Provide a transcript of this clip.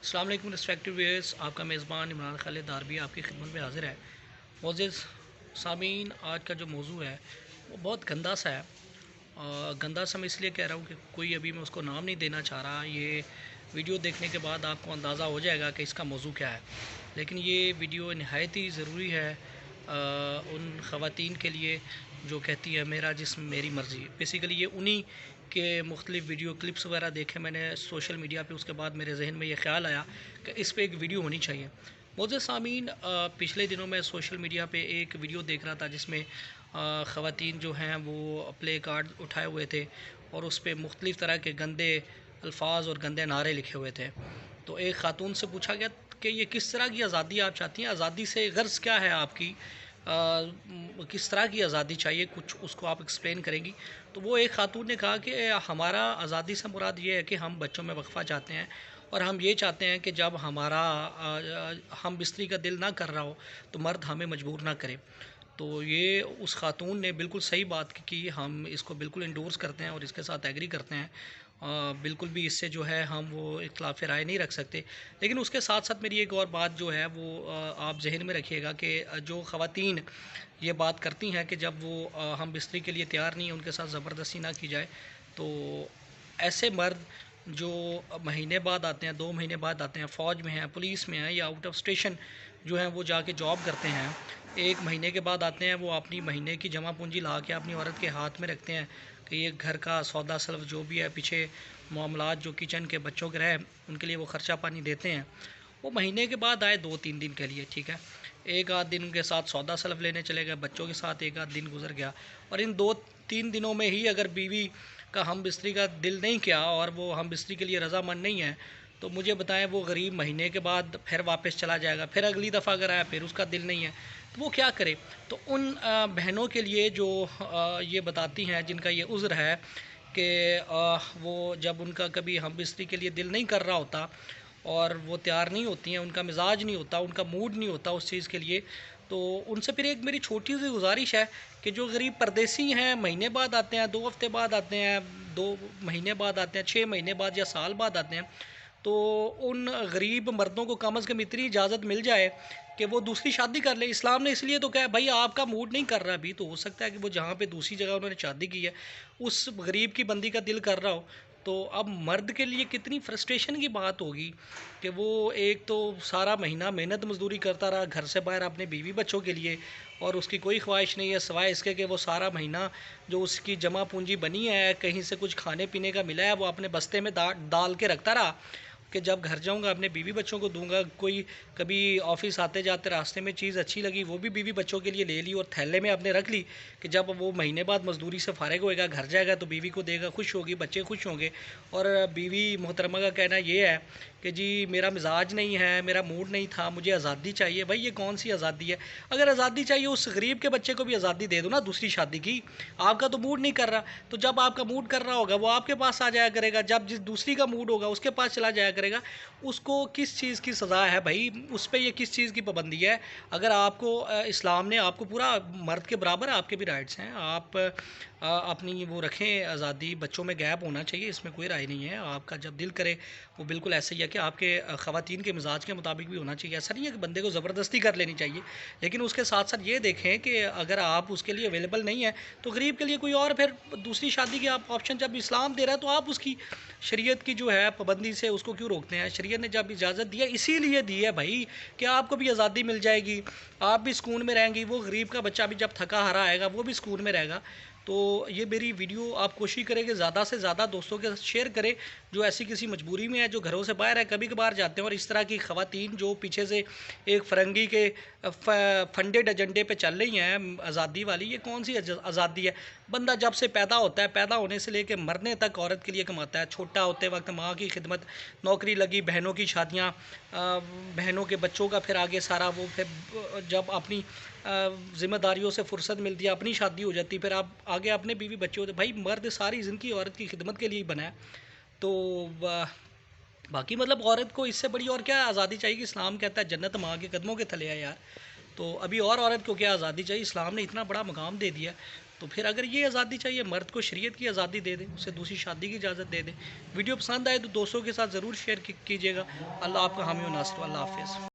अस्सलाम वालेकुम respective viewers, आपका मेज़बान इमरान खालिद दारबी आपकी खिदमत में हाज़िर है। मोअज़्ज़िज़ सामीन, आज का जो मौजू है वो बहुत गंदा सा है। गंदा सा मैं इसलिए कह रहा हूँ कि कोई अभी मैं उसको नाम नहीं देना चाह रहा। ये वीडियो देखने के बाद आपको अंदाज़ा हो जाएगा कि इसका मौजू क्या है। लेकिन ये वीडियो नहायत ही ज़रूरी है उन ख़वातीन के लिए जो कहती है मेरा जिस्म मेरी मर्ज़ी। बेसिकली ये उन्हीं के मुख्तलिफ़ वीडियो क्लिप्स वगैरह देखे मैंने सोशल मीडिया पे, उसके बाद मेरे जहन में ये ख़्याल आया कि इस पे एक वीडियो होनी चाहिए। मोअज़्ज़िज़ सामीन, पिछले दिनों मैं सोशल मीडिया पे एक वीडियो देख रहा था जिसमें ख़वातीन जो हैं वो प्ले कार्ड उठाए हुए थे और उस पर मुख्तलिफ़ तरह के गंदे अल्फाज और गंदे नारे लिखे हुए थे। तो एक ख़ातून से पूछा गया कि ये किस तरह की आज़ादी आप चाहती हैं, आज़ादी से गर्ज़ क्या है आपकी, किस तरह की आज़ादी चाहिए, कुछ उसको आप एक्सप्लेन करेंगी। तो वो एक ख़ातून ने कहा कि हमारा आज़ादी से मुराद ये है कि हम बच्चों में वक्फ़ा चाहते हैं और हम ये चाहते हैं कि जब हमारा हम बिस्तरी का दिल ना कर रहा हो तो मर्द हमें मजबूर ना करे। तो ये उस ख़ातून ने बिल्कुल सही बात की, हम इसको बिल्कुल इंडोर्स करते हैं और इसके साथ एग्री करते हैं। बिल्कुल भी इससे जो है हम वो इख्तिलाफ़ राय नहीं रख सकते। लेकिन उसके साथ साथ मेरी एक और बात जो है वो आप जहन में रखिएगा कि जो ख़वातीन ये बात करती हैं कि जब वो हम बिस्तरी के लिए तैयार नहीं हैं उनके साथ ज़बरदस्ती ना की जाए, तो ऐसे मर्द जो महीने बाद आते हैं, 2 महीने बाद आते हैं, फ़ौज में हैं, पुलिस में हैं या आउट ऑफ स्टेशन जो हैं वो जाके जॉब करते हैं, 1 महीने के बाद आते हैं, वो अपनी महीने की जमा पूंजी ला के अपनी औरत के हाथ में रखते हैं कि ये घर का सौदा सल्फ़ जो भी है, पीछे मामलात जो किचन के बच्चों के रहे उनके लिए वो ख़र्चा पानी देते हैं। वो महीने के बाद आए 2-3 दिन के लिए, ठीक है, एक आध दिन उनके साथ सौदा सल्फ़ लेने चले गए, बच्चों के साथ एक आध दिन गुजर गया और इन 2-3 दिनों में ही अगर बीवी का हम बिस्तरी का दिल नहीं किया और वो हम बिस्तरी के लिए रज़ामंद नहीं है, तो मुझे बताएं वो गरीब महीने के बाद फिर वापस चला जाएगा, फिर अगली दफ़ा अगर आया फिर उसका दिल नहीं है तो वो क्या करे। तो उन बहनों के लिए जो ये बताती हैं जिनका ये उज़्र है कि वो जब उनका कभी हम बिस्तरी के लिए दिल नहीं कर रहा होता और वो तैयार नहीं होती हैं, उनका मिजाज नहीं होता, उनका मूड नहीं होता उस चीज़ के लिए, तो उनसे फिर एक मेरी छोटी सी गुजारिश है कि जो गरीब परदेसी हैं, महीने बाद आते हैं, 2 हफ़्ते बाद आते हैं, 2 महीने बाद आते हैं, 6 महीने बाद या साल बाद आते हैं, तो उन गरीब मर्दों को कम से कम इतनी इजाज़त मिल जाए कि वो दूसरी शादी कर ले। इस्लाम ने इसलिए तो कहा है भाई आपका मूड नहीं कर रहा अभी, तो हो सकता है कि वो जहाँ पे दूसरी जगह उन्होंने शादी की है उस गरीब की बंदी का दिल कर रहा हो। तो अब मर्द के लिए कितनी फ्रस्ट्रेशन की बात होगी कि वो एक तो सारा महीना मेहनत मजदूरी करता रहा घर से बाहर अपने बीवी बच्चों के लिए और उसकी कोई ख्वाहिश नहीं है सिवाय इसके कि वो सारा महीना जो उसकी जमा पूंजी बनी है कहीं से कुछ खाने पीने का मिला है वो अपने बस्ते में डाल के रखता रहा कि जब घर जाऊंगा अपने बीवी बच्चों को दूंगा। कोई कभी ऑफिस आते जाते रास्ते में चीज़ अच्छी लगी वो भी बीवी बच्चों के लिए ले ली और थैले में अपने रख ली कि जब वो महीने बाद मजदूरी से फारिग होएगा घर जाएगा तो बीवी को देगा, खुश होगी, बच्चे खुश होंगे। और बीवी मोहतरमा का कहना ये है कि जी मेरा मिजाज नहीं है, मेरा मूड नहीं था, मुझे आज़ादी चाहिए। भाई ये कौन सी आज़ादी है? अगर आज़ादी चाहिए उस गरीब के बच्चे को भी आज़ादी दे दो ना दूसरी शादी की। आपका तो मूड नहीं कर रहा, तो जब आपका मूड कर रहा होगा वो आपके पास आ जाया करेगा, जब जिस दूसरी का मूड होगा उसके पास चला जाया करेगा। उसको किस चीज़ की सज़ा है भाई? उस पे ये किस चीज़ की पाबंदी है? अगर आपको इस्लाम ने आपको पूरा मर्द के बराबर आपके भी राइट्स हैं, आप अपनी वो रखें आज़ादी, बच्चों में गैप होना चाहिए, इसमें कोई राय नहीं है। आपका जब दिल करे वो बिल्कुल ऐसे ही है कि आपके ख़वातीन के मिजाज के मुताबिक भी होना चाहिए। ऐसा नहीं है कि बंदे को ज़बरदस्ती कर लेनी चाहिए, लेकिन उसके साथ साथ ये देखें कि अगर आप उसके लिए अवेलेबल नहीं है तो गरीब के लिए कोई और फिर दूसरी शादी की आप ऑप्शन जब इस्लाम दे रहा है तो आप उसकी शरीयत की जो है पाबंदी से उसको क्यों रोकते हैं? शरीयत ने जब इजाज़त दी है इसीलिए दी है भाई कि आपको भी आज़ादी मिल जाएगी, आप भी सुकून में रहेंगी, वो गरीब का बच्चा भी जब थका हारा आएगा वो भी सुकून में रहेगा। तो ये मेरी वीडियो आप कोशिश करें कि ज़्यादा से ज़्यादा दोस्तों के साथ शेयर करें जो ऐसी किसी मजबूरी में है, जो घरों से बाहर है, कभी कभार जाते हैं और इस तरह की ख़वातीन जो पीछे से एक फ़िरंगी के फंडेड एजेंडे पे चल रही हैं आज़ादी वाली, ये कौन सी आज़ादी है? बंदा जब से पैदा होता है, पैदा होने से लेकर मरने तक औरत के लिए कमाता है। छोटा होते वक्त माँ की खिदमत, नौकरी लगी, बहनों की शादियाँ, बहनों के बच्चों का फिर आगे सारा वो, फिर जब अपनी ज़िम्मेदारियों से फुर्सत मिलती है अपनी शादी हो जाती है, फिर आप आगे अपने बीवी बच्चे होते। भाई मर्द सारी ज़िंदगी औरत की खिदमत के लिए ही बना है। तो बाकी मतलब औरत को इससे बड़ी और क्या आज़ादी चाहिए कि इस्लाम कहता है जन्नत माँ के कदमों के तले है यार। तो अभी और औरत को क्या आज़ादी चाहिए? इस्लाम ने इतना बड़ा मकाम दे दिया। तो फिर अगर ये आज़ादी चाहिए, मर्द को शरीयत की आज़ादी दे दें, उसे दूसरी शादी की इजाज़त दे दें। वीडियो पसंद आए तो दोस्तों के साथ ज़रूर शेयर कीजिएगा। अल्लाह आपका हामी व नासिर। अल्लाह हाफ़िज़।